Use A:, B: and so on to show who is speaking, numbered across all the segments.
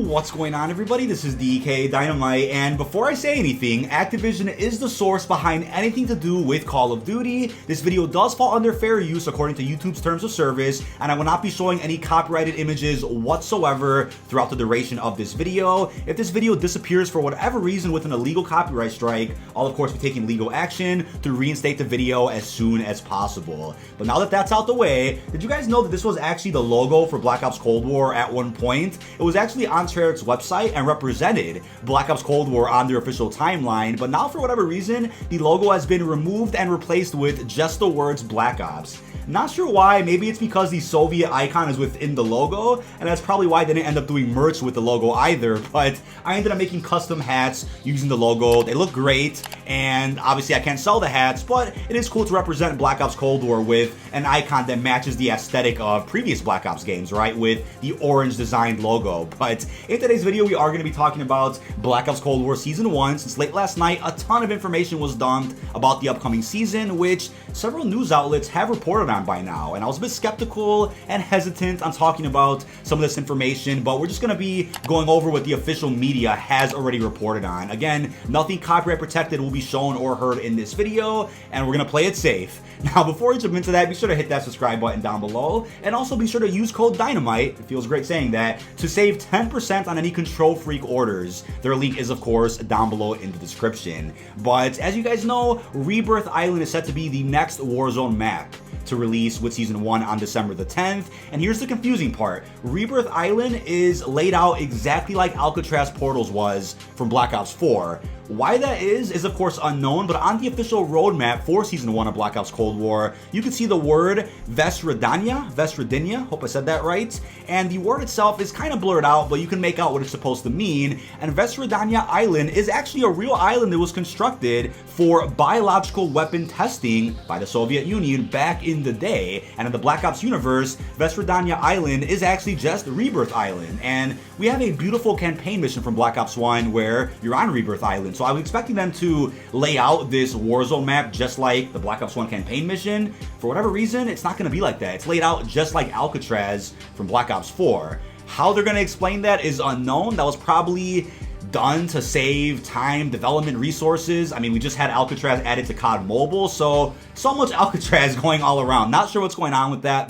A: what's going on, everybody? This is dkdynamite, and before I say anything, Activision is the source behind anything to do with Call of Duty. This video does fall under fair use according to YouTube's terms of service, and I will not be showing any copyrighted images whatsoever throughout the duration of this video. If this video disappears for whatever reason with an illegal copyright strike, I'll of course be taking legal action to reinstate the video as soon as possible. But now that that's out the way, did you guys know that this was actually the logo for Black Ops Cold War at one point? It was actually on Treyarch's website and represented Black Ops Cold War on their official timeline, but now for whatever reason, the logo has been removed and replaced with just the words Black Ops. Not sure why, maybe it's because the Soviet icon is within the logo, and that's probably why they didn't end up doing merch with the logo either, but I ended up making custom hats using the logo. They look great, and obviously I can't sell the hats, but it is cool to represent Black Ops Cold War with an icon that matches the aesthetic of previous Black Ops games, right, with the orange designed logo. But in today's video, we are going to be talking about Black Ops Cold War Season 1. Since late last night, a ton of information was dumped about the upcoming season, which several news outlets have reported on by now, and I was a bit skeptical and hesitant on talking about some of this information, but we're just going to be going over what the official media has already reported on. Again, nothing copyright protected will be shown or heard in this video, and we're going to play it safe. Now, before we jump into that, be sure to hit that subscribe button down below, and also be sure to use code DYNAMITE, it feels great saying that, to save 10% on any Control Freak orders. Their link is, of course, down below in the description. But as you guys know, Rebirth Island is set to be the next Warzone map to release with Season 1 on December the 10th. And here's the confusing part. Rebirth Island is laid out exactly like Alcatraz Portals was from Black Ops 4. Why that is of course unknown, but on the official roadmap for Season 1 of Black Ops Cold War, you can see the word Vesradinia, hope I said that right, and the word itself is kind of blurred out, but you can make out what it's supposed to mean, and Vesradinia Island is actually a real island that was constructed for biological weapon testing by the Soviet Union back in the day, and in the Black Ops universe, Vesradinia Island is actually just Rebirth Island, and we have a beautiful campaign mission from Black Ops 1 where you're on Rebirth Island. So I was expecting them to lay out this Warzone map just like the Black Ops 1 campaign mission. For whatever reason, it's not going to be like that. It's laid out just like Alcatraz from Black Ops 4. How they're going to explain that is unknown. That was probably done to save time, development resources. I mean, we just had Alcatraz added to COD Mobile, so much Alcatraz going all around. Not sure what's going on with that.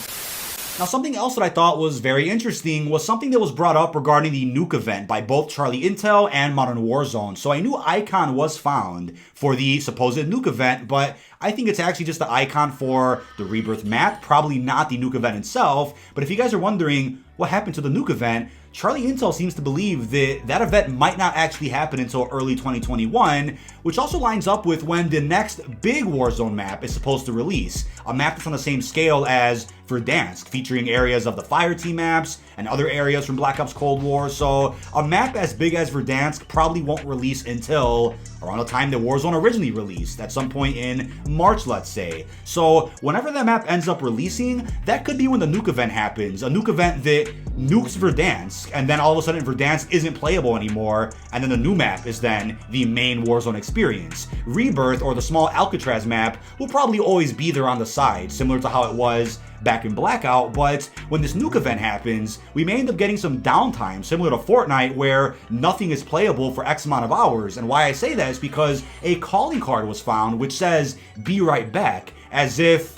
A: Now, something else that I thought was very interesting was something that was brought up regarding the Nuke event by both Charlie Intel and Modern Warzone. So a new icon was found for the supposed Nuke event, but I think it's actually just the icon for the Rebirth map, probably not the Nuke event itself. But if you guys are wondering what happened to the Nuke event, Charlie Intel seems to believe that that event might not actually happen until early 2021, which also lines up with when the next big Warzone map is supposed to release. A map that's on the same scale as Verdansk, featuring areas of the Fireteam maps and other areas from Black Ops Cold War. So a map as big as Verdansk probably won't release until around the time that Warzone originally released, at some point in March, let's say. So whenever that map ends up releasing, that could be when the Nuke event happens. A Nuke event that nukes Verdansk, and then all of a sudden Verdansk isn't playable anymore, and then the new map is then the main Warzone experience. Rebirth, or the small Alcatraz map, will probably always be there on the side, similar to how it was back in Blackout, but when this Nuke event happens, we may end up getting some downtime, similar to Fortnite, where nothing is playable for X amount of hours. And why I say that is because a calling card was found which says, "Be right back," as if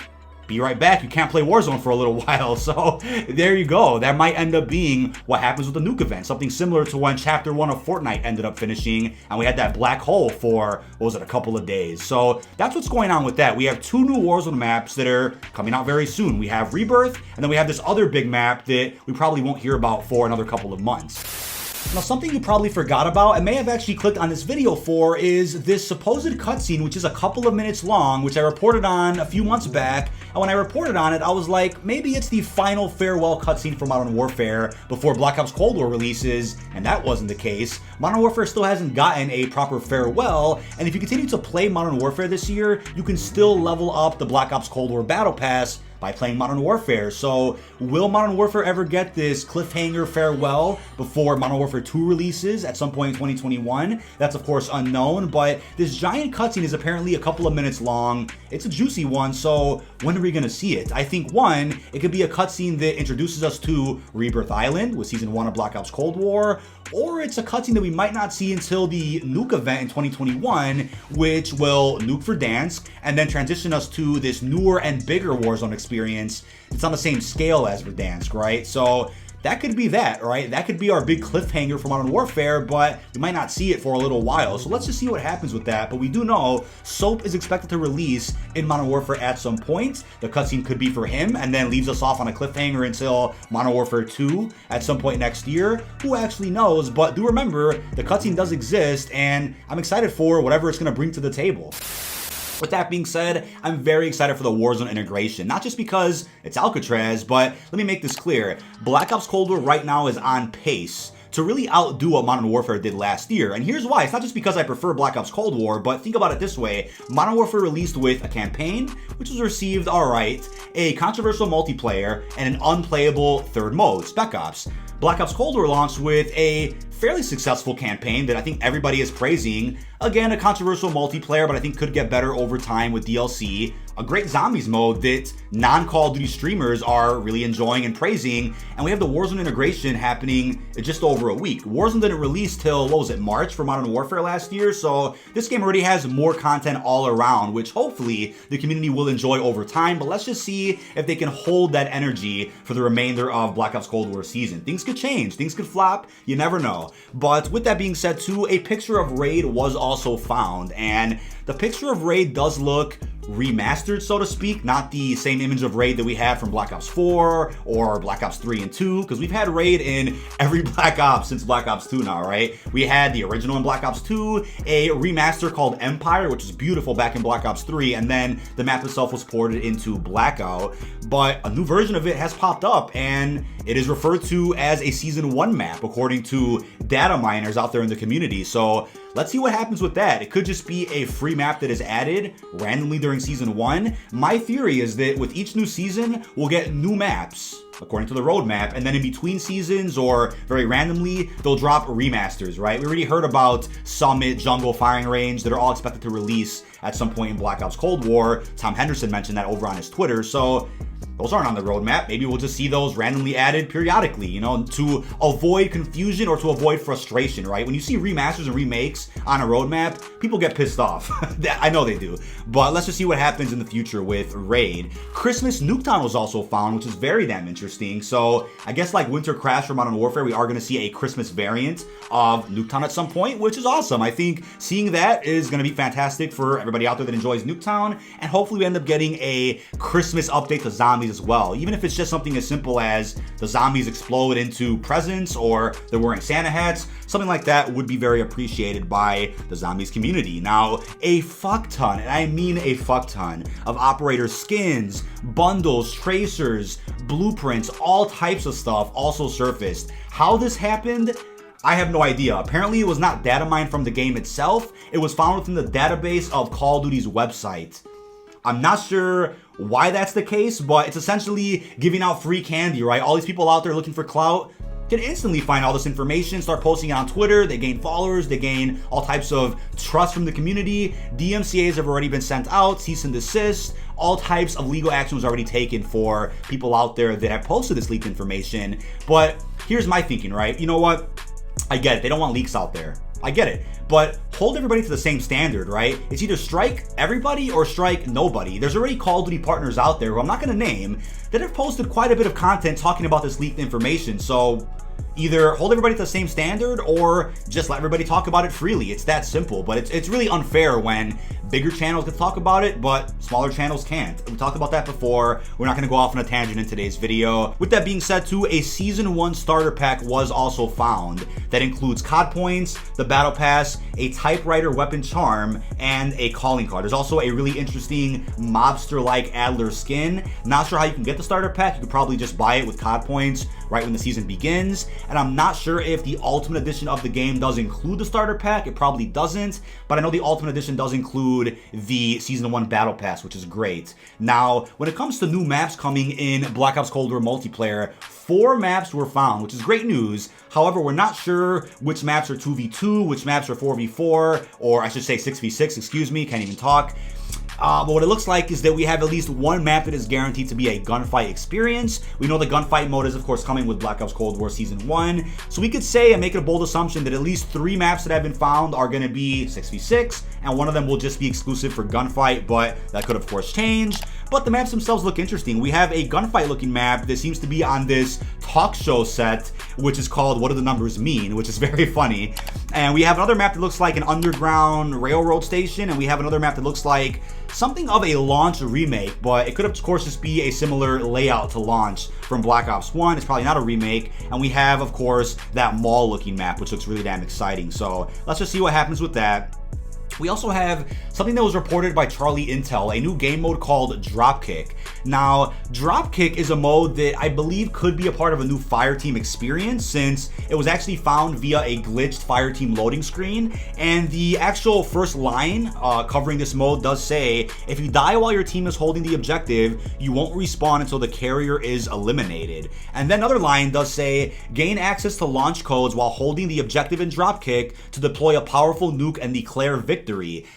A: be right back, you can't play Warzone for a little while. So there you go. That might end up being what happens with the Nuke event. Something similar to when Chapter 1 of Fortnite ended up finishing, and we had that black hole for, what was it, a couple of days. So that's what's going on with that. We have two new Warzone maps that are coming out very soon. We have Rebirth, and then we have this other big map that we probably won't hear about for another couple of months. Now, something you probably forgot about and may have actually clicked on this video for is this supposed cutscene, which is a couple of minutes long, which I reported on a few months back. And when I reported on it, I was like, maybe it's the final farewell cutscene for Modern Warfare before Black Ops Cold War releases, and that wasn't the case. Modern Warfare still hasn't gotten a proper farewell, and if you continue to play Modern Warfare this year, you can still level up the Black Ops Cold War Battle Pass by playing Modern Warfare. So will Modern Warfare ever get this cliffhanger farewell before Modern Warfare 2 releases at some point in 2021? That's of course unknown, but this giant cutscene is apparently a couple of minutes long, it's a juicy one, so when are we gonna see it? I think one, it could be a cutscene that introduces us to Rebirth Island with Season 1 of Black Ops Cold War, or it's a cutscene that we might not see until the Nuke event in 2021, which will nuke Verdansk, and then transition us to this newer and bigger Warzone experience. It's on the same scale as Verdansk, right? So that could be that, right? That could be our big cliffhanger for Modern Warfare, but we might not see it for a little while. So let's just see what happens with that. But we do know Soap is expected to release in Modern Warfare at some point. The cutscene could be for him and then leaves us off on a cliffhanger until Modern Warfare 2 at some point next year. Who actually knows? But do remember, the cutscene does exist, and I'm excited for whatever it's going to bring to the table. With that being said, I'm very excited for the Warzone integration, not just because it's Alcatraz, but let me make this clear. Black Ops Cold War right now is on pace to really outdo what Modern Warfare did last year. And here's why. It's not just because I prefer Black Ops Cold War, but think about it this way. Modern Warfare released with a campaign, which was received alright, a controversial multiplayer, and an unplayable third mode, Spec Ops. Black Ops Cold War launched with a fairly successful campaign that I think everybody is praising. Again, a controversial multiplayer, but I think could get better over time with DLC. A great zombies mode that non-Call of Duty streamers are really enjoying and praising. And we have the Warzone integration happening in just over a week. Warzone didn't release till, what was it, March for Modern Warfare last year? So this game already has more content all around, which hopefully the community will enjoy over time. But let's just see if they can hold that energy for the remainder of Black Ops Cold War season. Things could change, things could flop, you never know. But with that being said too, a picture of Raid was also found, and the picture of Raid does look remastered, so to speak, not the same image of Raid that we had from Black Ops 4 or Black Ops 3 and 2, because we've had Raid in every Black Ops since Black Ops 2 now, right? We had the original in Black Ops 2, a remaster called Empire, which is beautiful back in Black Ops 3, and then the map itself was ported into Blackout, but a new version of it has popped up, and it is referred to as a Season 1 map, according to data miners out there in the community. So let's see what happens with that. It could just be a free map that is added randomly during Season 1. My theory is that with each new season, we'll get new maps, according to the roadmap, and then in between seasons or very randomly, they'll drop remasters, right? We already heard about Summit, Jungle, Firing Range that are all expected to release at some point in Black Ops Cold War. Tom Henderson mentioned that over on his Twitter, so those aren't on the roadmap. Maybe we'll just see those randomly added periodically, you know, to avoid confusion or to avoid frustration, right? When you see remasters and remakes on a roadmap, people get pissed off. I know they do. But let's just see what happens in the future with Raid. Christmas Nuketown was also found, which is very damn interesting. So I guess like Winter Crash for Modern Warfare, we are going to see a Christmas variant of Nuketown at some point, which is awesome. I think seeing that is going to be fantastic for everybody out there that enjoys Nuketown. And hopefully we end up getting a Christmas update to zombies as well, even if it's just something as simple as the zombies explode into presents or they're wearing Santa hats. Something like that would be very appreciated by the zombies community. Now, a fuck ton, and I mean a fuck ton, of operator skins, bundles, tracers, blueprints, all types of stuff also surfaced. How this happened, I have no idea. Apparently it was not data mined from the game itself. It was found within the database of Call of Duty's website. I'm not sure why that's the case, but it's essentially giving out free candy, right? All these people out there looking for clout can instantly find all this information, start posting it on Twitter, they gain followers, they gain all types of trust from the community. DMCAs have already been sent out, cease and desist, all types of legal action was already taken for people out there that have posted this leaked information. But here's my thinking, right? You know what? I get it, they don't want leaks out there. I get it, but hold everybody to the same standard, right? It's either strike everybody or strike nobody. There's already Call of Duty partners out there who I'm not going to name that have posted quite a bit of content talking about this leaked information. So either hold everybody to the same standard or just let everybody talk about it freely. It's that simple, but it's really unfair when bigger channels can talk about it, but smaller channels can't. We talked about that before. We're not going to go off on a tangent in today's video. With that being said too, a Season 1 starter pack was also found that includes COD points, the Battle Pass, a typewriter weapon charm, and a calling card. There's also a really interesting mobster-like Adler skin. Not sure how you can get the starter pack. You could probably just buy it with COD points right when the season begins. And I'm not sure if the Ultimate Edition of the game does include the starter pack. It probably doesn't, but I know the Ultimate Edition does include the Season 1 Battle Pass, which is great. Now, when it comes to new maps coming in Black Ops Cold War multiplayer, 4 maps were found, which is great news. However, we're not sure which maps are 2v2, which maps are 4v4, or I should say 6v6, excuse me, can't even talk. But what it looks like is that we have at least one map that is guaranteed to be a gunfight experience. We know the gunfight mode is, of course, coming with Black Ops Cold War Season 1. So we could say and make a bold assumption that at least 3 maps that have been found are going to be 6v6, and one of them will just be exclusive for gunfight, but that could, of course, change. But the maps themselves look interesting. We have a gunfight-looking map that seems to be on this talk show set, which is called What Do the Numbers Mean?, which is very funny. And we have another map that looks like an underground railroad station, and we have another map that looks like something of a launch remake, but it could, of course, just be a similar layout to launch from Black Ops 1. It's probably not a remake. And we have, of course, that mall-looking map, which looks really damn exciting. So let's just see what happens with that. We also have something that was reported by Charlie Intel, a new game mode called Dropkick. Now, Dropkick is a mode that I believe could be a part of a new Fireteam experience, since it was actually found via a glitched Fireteam loading screen. And the actual first line covering this mode does say, if you die while your team is holding the objective, you won't respawn until the carrier is eliminated. And then another line does say, gain access to launch codes while holding the objective in Dropkick to deploy a powerful nuke and declare victory.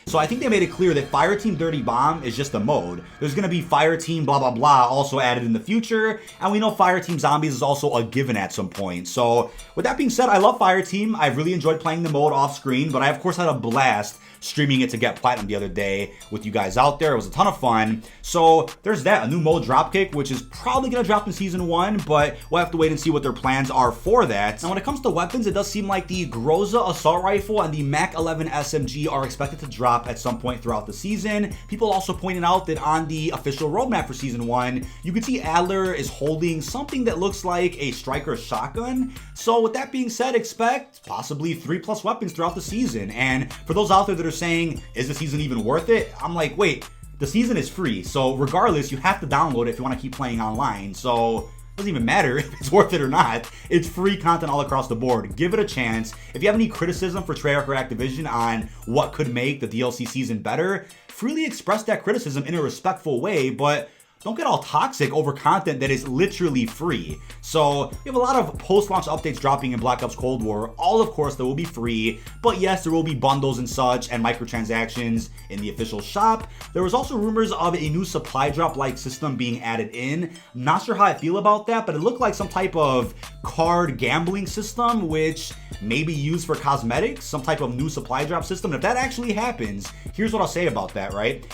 A: So I think they made it clear that Fireteam Dirty Bomb is just a mode. There's going to be Fireteam blah blah blah also added in the future, and we know Fireteam Zombies is also a given at some point. So with that being said, I love Fireteam. I've really enjoyed playing the mode off screen, but I of course had a blast streaming it to get platinum the other day with you guys out there. It was a ton of fun. So there's that, a new mode Dropkick, which is probably going to drop in Season 1, but we'll have to wait and see what their plans are for that. Now when it comes to weapons, it does seem like the Groza Assault Rifle and the Mac 11 SMG are expected to drop at some point throughout the season. People also pointed out that on the official roadmap for Season 1, you can see Adler is holding something that looks like a striker shotgun. So with that being said, expect possibly 3+ weapons throughout the season. And for those out there that are saying, is the season even worth it? I'm like, wait, the season is free. So regardless, you have to download it if you want to keep playing online. So it doesn't even matter if it's worth it or not. It's free content all across the board. Give it a chance. If you have any criticism for Treyarch or Activision on what could make the DLC season better, freely express that criticism in a respectful way, but don't get all toxic over content that is literally free. So we have a lot of post-launch updates dropping in Black Ops Cold War. All, of course, that will be free, but yes, there will be bundles and such and microtransactions in the official shop. There was also rumors of a new supply drop-like system being added in. Not sure how I feel about that, but it looked like some type of card gambling system, which may be used for cosmetics, some type of new supply drop system. And if that actually happens, here's what I'll say about that, right?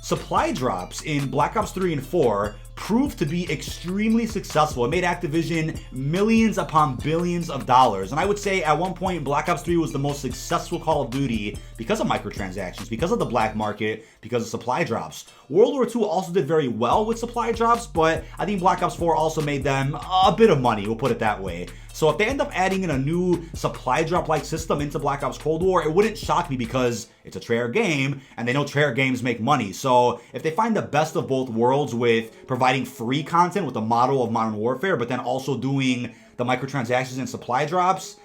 A: Supply drops in Black Ops 3 and 4 proved to be extremely successful. It made Activision millions upon billions of dollars. And I would say at one point, Black Ops 3 was the most successful Call of Duty because of microtransactions, because of the black market, because of supply drops. World War II also did very well with supply drops, but I think Black Ops 4 also made them a bit of money, we'll put it that way. So if they end up adding in a new supply drop-like system into Black Ops Cold War, it wouldn't shock me because it's a Treyarch game, and they know Treyarch games make money. So if they find the best of both worlds with providing free content with the model of Modern Warfare, but then also doing the microtransactions and supply drops,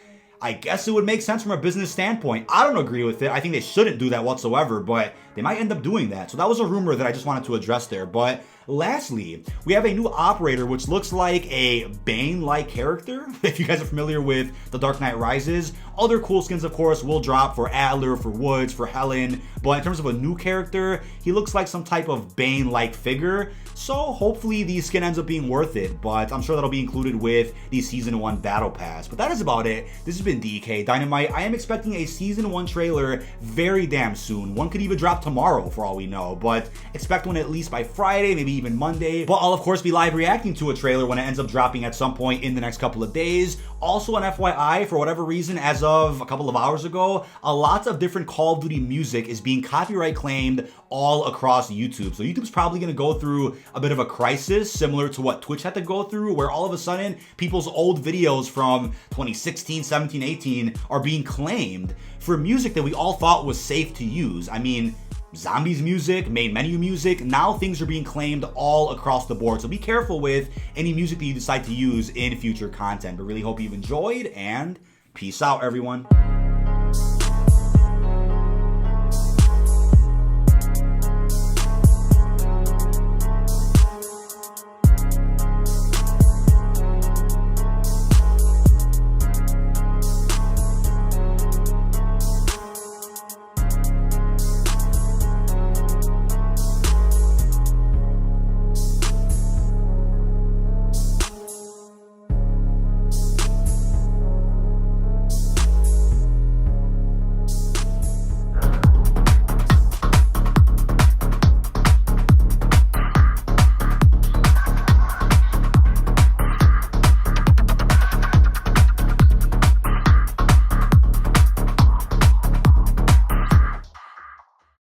A: I guess it would make sense from a business standpoint. I don't agree with it. I think they shouldn't do that whatsoever, but they might end up doing that. So that was a rumor that I just wanted to address there. But lastly, we have a new operator, which looks like a Bane-like character. If you guys are familiar with The Dark Knight Rises, other cool skins, of course, will drop for Adler, for Woods, for Helen. But in terms of a new character, he looks like some type of Bane-like figure. So hopefully the skin ends up being worth it, but I'm sure that'll be included with the Season 1 Battle Pass. But that is about it. This has been dkdynamite. I am expecting a Season 1 trailer very damn soon. One could even drop tomorrow for all we know, but expect one at least by Friday, maybe even Monday. But I'll of course be live reacting to a trailer when it ends up dropping at some point in the next couple of days. Also an FYI, for whatever reason, as of a couple of hours ago, a lot of different Call of Duty music is being copyright claimed all across YouTube. So YouTube's probably going to go through a bit of a crisis similar to what Twitch had to go through, where all of a sudden people's old videos from 2016, 17, 18 are being claimed for music that we all thought was safe to use. I mean, Zombies music, main menu music, now things are being claimed all across the board. So be careful with any music that you decide to use in future content. But really hope you've enjoyed, and peace out, everyone.